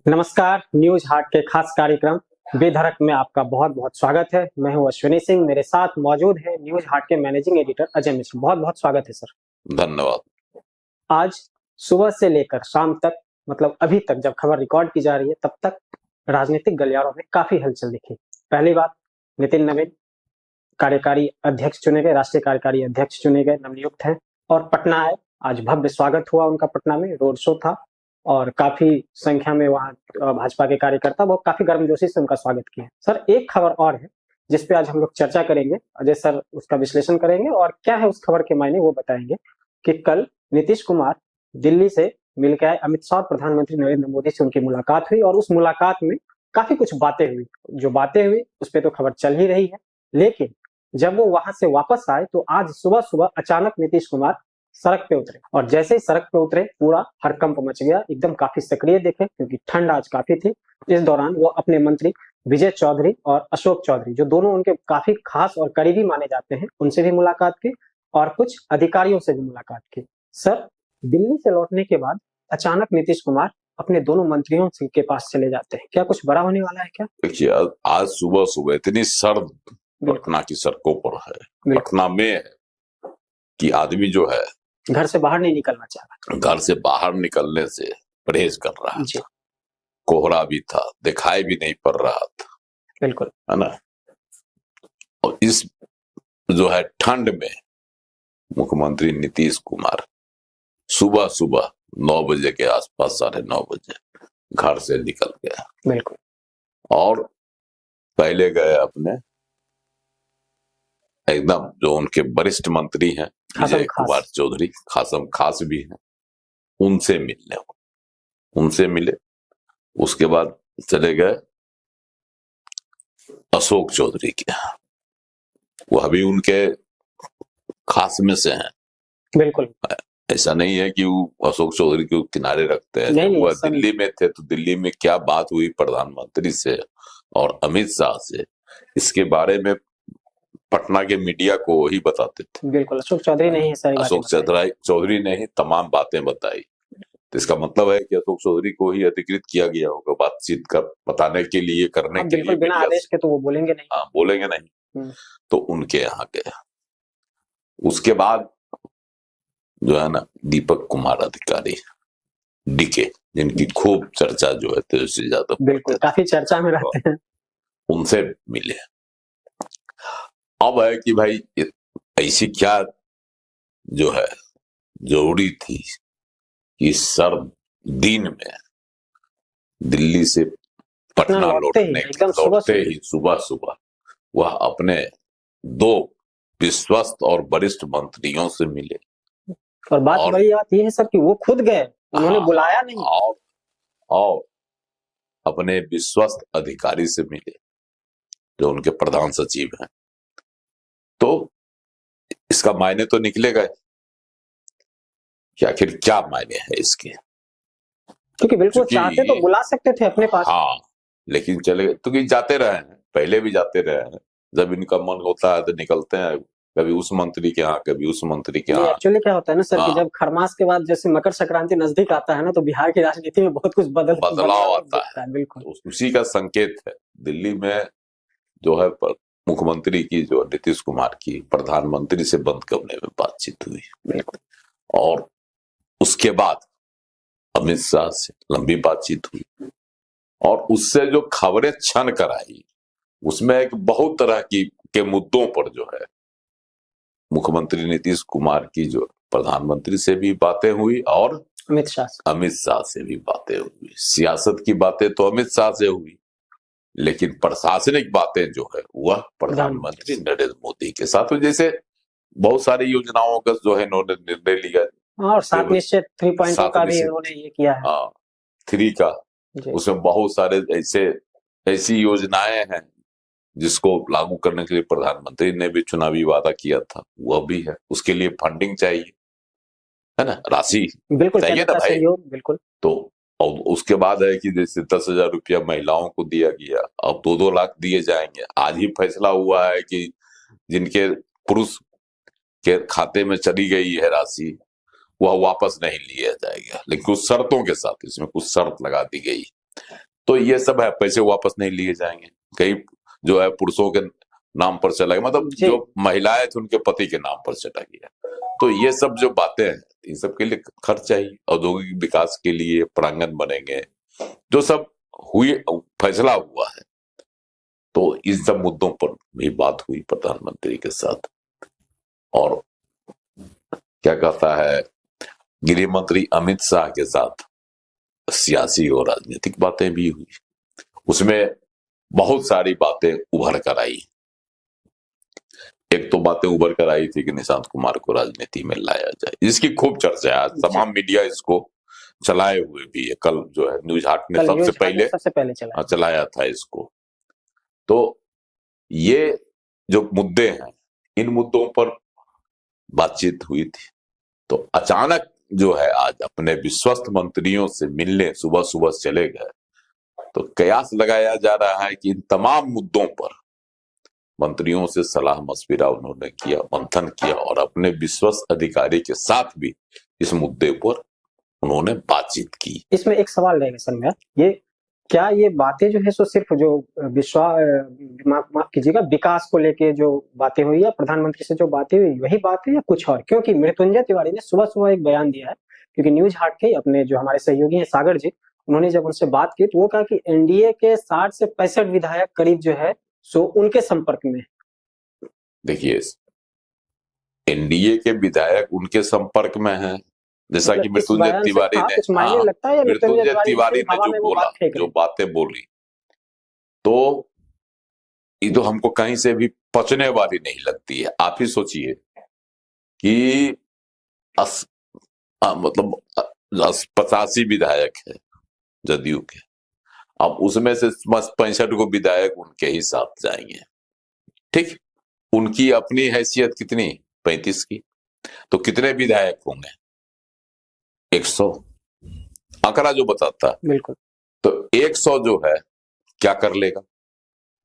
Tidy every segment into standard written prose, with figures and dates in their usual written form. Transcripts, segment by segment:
नमस्कार। न्यूज हाट के खास कार्यक्रम बेधड़क में आपका बहुत बहुत स्वागत है। मैं हूं अश्विनी सिंह, मेरे साथ मौजूद है न्यूज हाट के मैनेजिंग एडिटर अजय मिश्र। बहुत बहुत स्वागत है सर। धन्यवाद। आज सुबह से लेकर शाम तक, मतलब अभी तक जब खबर रिकॉर्ड की जा रही है तब तक राजनीतिक गलियारों में काफी हलचल दिखी। पहली बात, नितिन नवीन कार्यकारी अध्यक्ष चुने गए, राष्ट्रीय कार्यकारी अध्यक्ष चुने गए, नवनियुक्त हैं और पटना आए। आज भव्य स्वागत हुआ उनका, पटना में रोड शो था और काफी संख्या में वहाँ भाजपा के कार्यकर्ता वो काफी गर्मजोशी से उनका स्वागत किए। सर, एक खबर और है जिसपे आज हम लोग चर्चा करेंगे। अजय सर उसका विश्लेषण करेंगे और क्या है उस खबर के मायने वो बताएंगे कि कल नीतीश कुमार दिल्ली से मिलकर आए अमित शाह और प्रधानमंत्री नरेंद्र मोदी से उनकी मुलाकात हुई और उस मुलाकात में काफी कुछ बातें हुई। जो बातें हुई उस पर तो खबर चल ही रही है, लेकिन जब वो वहां से वापस आए तो आज सुबह सुबह अचानक नीतीश कुमार सड़क पे उतरे और जैसे ही सड़क पे उतरे पूरा हड़कंप मच गया। एकदम काफी सक्रिय दिखे क्योंकि ठंड आज काफी थी। इस दौरान वो अपने मंत्री विजय चौधरी और अशोक चौधरी, जो दोनों उनके काफी खास और करीबी माने जाते हैं, उनसे भी मुलाकात की और कुछ अधिकारियों से भी मुलाकात की। सर, दिल्ली से लौटने के बाद अचानक नीतीश कुमार अपने दोनों मंत्रियों के पास चले जाते हैं। क्या कुछ बड़ा होने वाला है क्या? देखिए, आज सुबह सुबह इतनी सर्द पटना की सड़कों पर है, पटना में है कि आदमी जो है घर से बाहर नहीं निकलना चाह रहा, घर से बाहर निकलने से परहेज कर रहा था। कोहरा भी था, दिखाई भी नहीं पड़ रहा था, बिल्कुल, है ना। और इस जो है ठंड में मुख्यमंत्री नीतीश कुमार सुबह सुबह 9 बजे के आसपास, 9:30 बजे घर से निकल गया। बिल्कुल। और पहले गए अपने एकदम जो उनके वरिष्ठ मंत्री हैं विजय कुमार चौधरी, खासम खास भी हैं, उनसे मिले। उसके बाद चले गए अशोक चौधरी के यहाँ, वह भी उनके खास में से हैं। बिल्कुल, ऐसा नहीं है कि वो अशोक चौधरी को किनारे रखते हैं। जब वह दिल्ली में थे तो दिल्ली में क्या बात हुई प्रधानमंत्री से और अमित शाह से, इसके बारे में पटना के मीडिया को वही बताते थे। बिल्कुल, अशोक चौधरी ने ही चौधरी ने ही तमाम बातें बताई। तो इसका मतलब है कि अशोक चौधरी को ही अधिकृत किया गया होगा बातचीत कर बताने के लिए, करने के लिए। बिना आदेश के तो वो बोलेंगे नहीं। हाँ, बोलेंगे नहीं। तो उनके यहाँ गया। उसके बाद जो है ना, दीपक कुमार अधिकारी, डीके, जिनकी खूब चर्चा जो है तेजस्वी यादव, बिल्कुल काफी चर्चा में रहते हैं, उनसे मिले। अब है कि भाई ऐसी क्या जो है जरूरी थी कि सर्द दिन में दिल्ली से पटना लौटते ही सुबह सुबह वह अपने 2 विश्वस्त और वरिष्ठ मंत्रियों से मिले। और बड़ी बात यह है सर कि वो खुद गए, उन्होंने बुलाया नहीं। और अपने विश्वस्त अधिकारी से मिले जो उनके प्रधान सचिव हैं। तो इसका मायने तो निकलेगा कि आखिर क्या मायने है इसके, क्योंकि बिल्कुल चाहते तो बुला सकते थे अपने पास। हाँ, लेकिन चले गए तो कि जाते रहे हैं, पहले भी जाते रहे हैं। जब इनका मन होता है तो निकलते हैं, कभी उस मंत्री के यहाँ, कभी उस मंत्री के यहाँ। एक्चुअली क्या होता है ना सर कि जब खरमास के बाद जैसे मकर संक्रांति नजदीक आता है ना, तो बिहार की राजनीति में बहुत कुछ बदलाव आता है। बिल्कुल, तो उसी का संकेत है। दिल्ली में जो है मुख्यमंत्री की, जो नीतीश कुमार की, प्रधानमंत्री से बंद कमरे में बातचीत हुई और उसके बाद अमित शाह से लंबी बातचीत हुई और उससे जो खबरें छन कर आई उसमें एक बहुत तरह के मुद्दों पर जो है मुख्यमंत्री नीतीश कुमार की जो प्रधानमंत्री से भी बातें हुई और अमित शाह से भी बातें हुई। सियासत की बातें तो अमित शाह से हुई, लेकिन प्रशासनिक बातें जो है वह प्रधानमंत्री नरेंद्र मोदी के साथ। जैसे बहुत सारी योजनाओं का जो है इन्होंने निर्णय लिया और 7 निश्चय 3.0 का भी उन्होंने ये किया है। हाँ, 3 का, उसमें बहुत सारे ऐसी योजनाएं हैं जिसको लागू करने के लिए प्रधानमंत्री ने भी चुनावी वादा किया था, वह भी है। उसके लिए फंडिंग चाहिए, है ना, राशि बिल्कुल चाहिए ना भाई। बिल्कुल। तो और उसके बाद है कि जैसे 10,000 रुपया महिलाओं को दिया गया, अब 2-2 लाख दिए जाएंगे। आज ही फैसला हुआ है कि जिनके पुरुष के खाते में चली गई है राशि वह वापस नहीं लिया जाएगा, लेकिन कुछ शर्तों के साथ। इसमें कुछ शर्त लगा दी गई तो ये सब है, पैसे वापस नहीं लिए जाएंगे, कई जो है पुरुषों के नाम पर चला गया, मतलब जी। जो महिलाएं थी उनके पति के नाम पर चला गया। तो ये सब जो बातें हैं, इन सब के लिए खर्च चाहिए, औद्योगिक विकास के लिए प्रांगण बनेंगे, जो सब हुई फैसला हुआ है। तो इन सब मुद्दों पर भी बात हुई प्रधानमंत्री के साथ। और क्या कहता है, गृह मंत्री अमित शाह के साथ सियासी और राजनीतिक बातें भी हुई। उसमें बहुत सारी बातें उभर कर आई। एक तो बातें उभर कर आई थी कि निशांत कुमार को राजनीति में लाया जाए, जिसकी खूब चर्चा है, आज तमाम मीडिया इसको चलाए हुए भी है। कल जो है न्यूज हाट ने सबसे पहले चलाया था इसको। तो ये जो मुद्दे हैं, इन मुद्दों पर बातचीत हुई थी। तो अचानक जो है आज अपने विश्वस्त मंत्रियों से मिलने सुबह सुबह चले गए। तो कयास लगाया जा रहा है कि इन तमाम मुद्दों पर मंत्रियों से सलाह मशविरा उन्होंने किया, मंथन किया, और अपने विश्वस्त अधिकारी के साथ भी इस मुद्दे पर उन्होंने बातचीत की। इसमें एक सवाल रहेगा सर मेरा, ये क्या ये बातें जो है सो सिर्फ जो माफ कीजिएगा विकास को लेके जो बातें हुई या प्रधानमंत्री से जो बातें हुई वही बात है या कुछ और? क्योंकि मृत्युंजय तिवारी ने सुबह सुबह एक बयान दिया है, क्योंकि न्यूज हाट के अपने जो हमारे सहयोगी हैं सागर जी, उन्होंने जब उनसे बात की तो वो कहा कि एनडीए के 60 से 65 विधायक करीब जो है सो उनके संपर्क में। देखिए, एनडीए के विधायक उनके संपर्क में हैं, जैसा कि मृत्युंजय तिवारी ने जो बोला, जो बातें बोली, तो ये तो हमको कहीं से भी पचने वाली नहीं लगती है। आप ही सोचिए कि मतलब 85 विधायक है जदयू के, अब उसमें से 65 को विधायक उनके ही साथ जाएंगे, ठीक। उनकी अपनी हैसियत कितनी, 35 की, तो कितने विधायक होंगे, 100 आंकड़ा जो बताता है। बिल्कुल। तो 100 जो है क्या कर लेगा,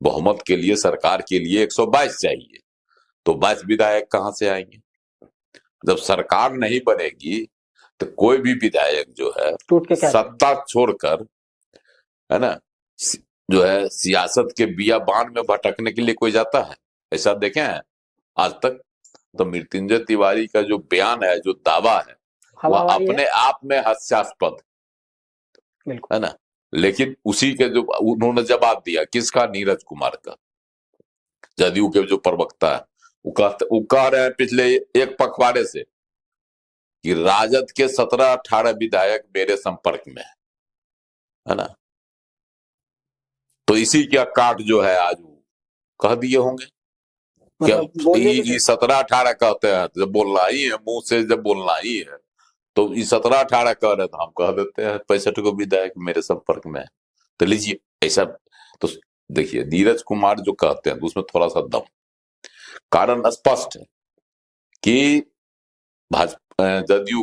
बहुमत के लिए, सरकार के लिए 122 चाहिए, तो 22 विधायक कहां से आएंगे? जब सरकार नहीं बनेगी तो कोई भी विधायक जो है सत्ता छोड़कर, है ना, जो है सियासत के बियाबान में भटकने के लिए कोई जाता है? ऐसा देखें हैं आज तक? तो मृत्युंजय तिवारी का जो बयान है, जो दावा है, वह अपने आप में हास्यास्पद है ना, लेकिन उसी के जो उन्होंने जवाब दिया, किसका? नीरज कुमार का, जदयू के जो प्रवक्ता है, वो कह रहे हैं पिछले एक पखवाड़े से कि राजद के 17-18 विधायक मेरे संपर्क में है ना। तो इसी का काट जो है आज कह दिए होंगे, क्या 17-18 कहते हैं, जब बोलना ही है मुंह से, जब बोलना ही है तो 17-18 कह रहे, तो हम कह देते हैं 65 को विधायक मेरे संपर्क में है। तो लीजिए ऐसा, तो देखिए नीरज कुमार जो कहते हैं उसमें थोड़ा सा दम, कारण स्पष्ट है कि भाजपा जदयू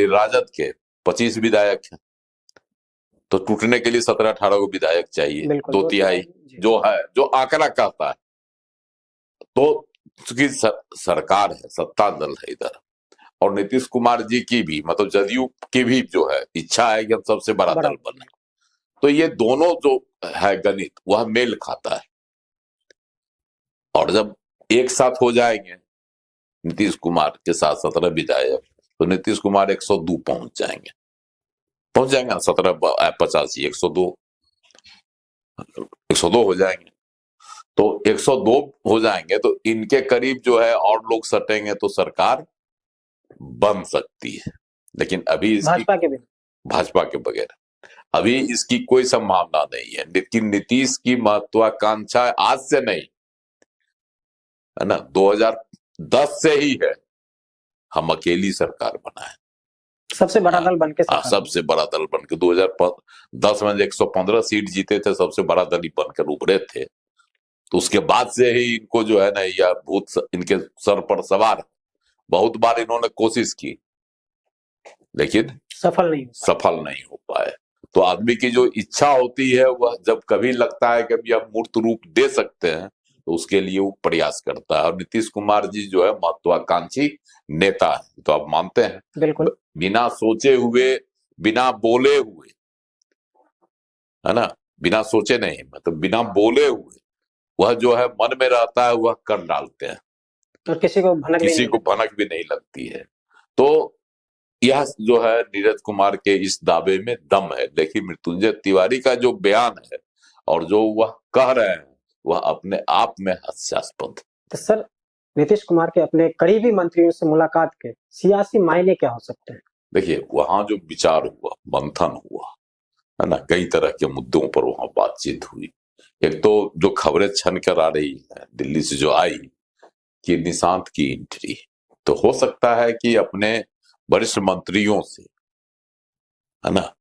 राजद के 25 विधायक हैं, तो टूटने के लिए 17-18 को विधायक चाहिए, 2/3 जो है, जो आंकड़ा कहता है। तो चूंकि सरकार है, सत्ता दल है इधर, और नीतीश कुमार जी की भी, मतलब जदयू की भी जो है इच्छा है कि हम सबसे बड़ा दल बने, तो ये दोनों जो है गणित वह मेल खाता है। और जब एक साथ हो जाएंगे नीतीश कुमार के साथ 17 विधायक, तो नीतीश कुमार 102 पहुंच जाएंगे ना, 17-85 102 हो जाएंगे। तो 102 हो जाएंगे तो इनके करीब जो है और लोग सटेंगे तो सरकार बन सकती है। लेकिन अभी भाजपा के बगैर अभी इसकी कोई संभावना नहीं है। लेकिन नीतीश की महत्वाकांक्षा आज से नहीं है ना, 2010 से ही है, हम अकेली सरकार बनाए, सबसे बड़ा दल बनके, सबसे बड़ा दल बनके 2010 में 115 सीट जीते थे, सबसे बड़ा दल ही बनकर उभरे थे। तो उसके बाद से ही इनको जो है ना, यह भूत इनके सर पर सवार, बहुत बार इन्होंने कोशिश की लेकिन सफल नहीं हो पाए। तो आदमी की जो इच्छा होती है वह जब कभी लगता है कि अब मूर्त रूप दे सकते हैं तो उसके लिए वो प्रयास करता है। और नीतीश कुमार जी जो है महत्वाकांक्षी नेता है, तो आप मानते हैं, बिल्कुल बिना सोचे हुए, बिना बोले हुए है ना, बिना सोचे नहीं, मतलब बिना बोले हुए वह जो है मन में रहता है वह कर डालते हैं, और किसी को भनक भी किसी नहीं को लगती। भनक भी नहीं लगती है। तो यह जो है नीरज कुमार के इस दावे में दम है। लेकिन मृत्युंजय तिवारी का जो बयान है और जो वह कह रहे हैं वह अपने आप में हास्यास्पद। तो सर, नीतीश कुमार के अपने करीबी मंत्रियों से मुलाकात के सियासी मायने क्या हो सकते हैं? देखिए, वहां जो विचार हुआ, मंथन हुआ, है ना, कई तरह के मुद्दों पर वहां बातचीत हुई। एक तो जो खबरें छन कर आ रही है दिल्ली से जो आई कि निशांत की एंट्री, तो हो सकता है कि अपने वरिष्ठ मंत्रियों से, है ना,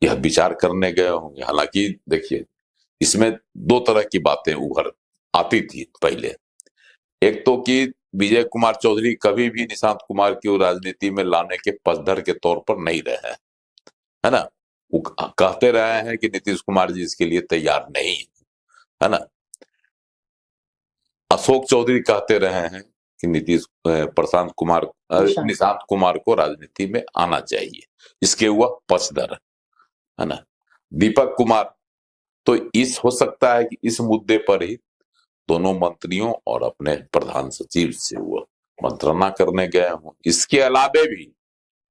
यह विचार करने गए होंगे। हालांकि देखिए, इसमें दो तरह की बातें उभर आती थी पहले। एक तो कि विजय कुमार चौधरी कभी भी निशांत कुमार की राजनीति में लाने के पक्षधर के तौर पर नहीं रहे हैं, है ना। वो कहते रहे हैं कि नीतीश कुमार जी इसके लिए तैयार नहीं है ना। अशोक चौधरी कहते रहे हैं कि प्रशांत कुमार निशांत कुमार को राजनीति में आना चाहिए, इसके वह पक्षधर है ना। दीपक कुमार, तो इस हो सकता है कि इस मुद्दे पर ही दोनों मंत्रियों और अपने प्रधान सचिव से वो मंत्रणा करने गए हों। इसके अलावे भी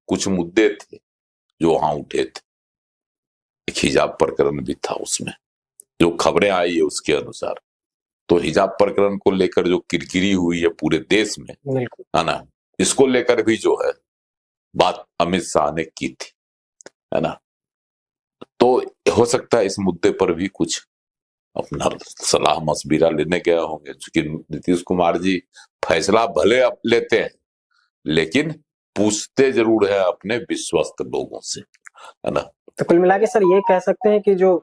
कुछ मुद्दे थे जो वहां उठे थे। एक हिजाब प्रकरण भी था उसमें, जो खबरें आई है उसके अनुसार। तो हिजाब प्रकरण को लेकर जो किरकिरी हुई है पूरे देश में, है ना, इसको लेकर भी जो है बात अमित शाह ने की थी, है ना। तो हो सकता है इस मुद्दे पर भी कुछ अपना सलाह मशविरा लेने गए होंगे, क्योंकि नीतीश कुमार जी फैसला भले अब लेते हैं लेकिन पूछते जरूर है अपने विश्वस्त लोगों से, है ना। तो कुल मिला के सर ये कह सकते हैं कि जो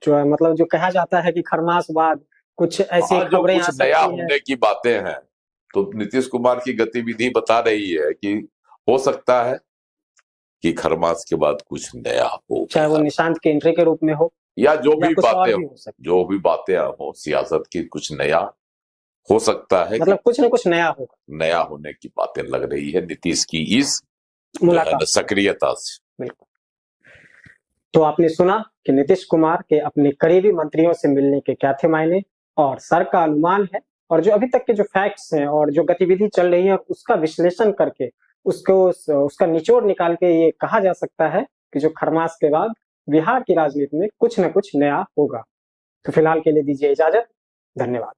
मतलब जो कहा जाता है कि खरमासवाद, कुछ ऐसी खबरें आ कुछ नया सकती हैं। होने की बातें हैं, तो नीतीश कुमार की गतिविधि बता रही है कि हो सकता है कि खरमास के बाद कुछ नया हो, चाहे वो निशांत की एंट्री के रूप में हो या जो भी कुछ और बातें भी हो, हो सकती जो भी बातें हो सियासत की, कुछ नया हो सकता है, मतलब कुछ न कुछ नया होगा। नया होने की बातें लग रही है नीतीश की इस मुलाकात सक्रियता से। बिल्कुल। तो आपने सुना कि नीतीश कुमार के अपने करीबी मंत्रियों से मिलने के क्या थे मायने, और सर का अनुमान है, और जो अभी तक के जो फैक्ट्स हैं और जो गतिविधि चल रही है उसका विश्लेषण करके उसका निचोड़ निकाल के ये कहा जा सकता है कि जो खरमास के बाद बिहार की राजनीति में कुछ न कुछ नया होगा। तो फिलहाल के लिए दीजिए इजाजत। धन्यवाद।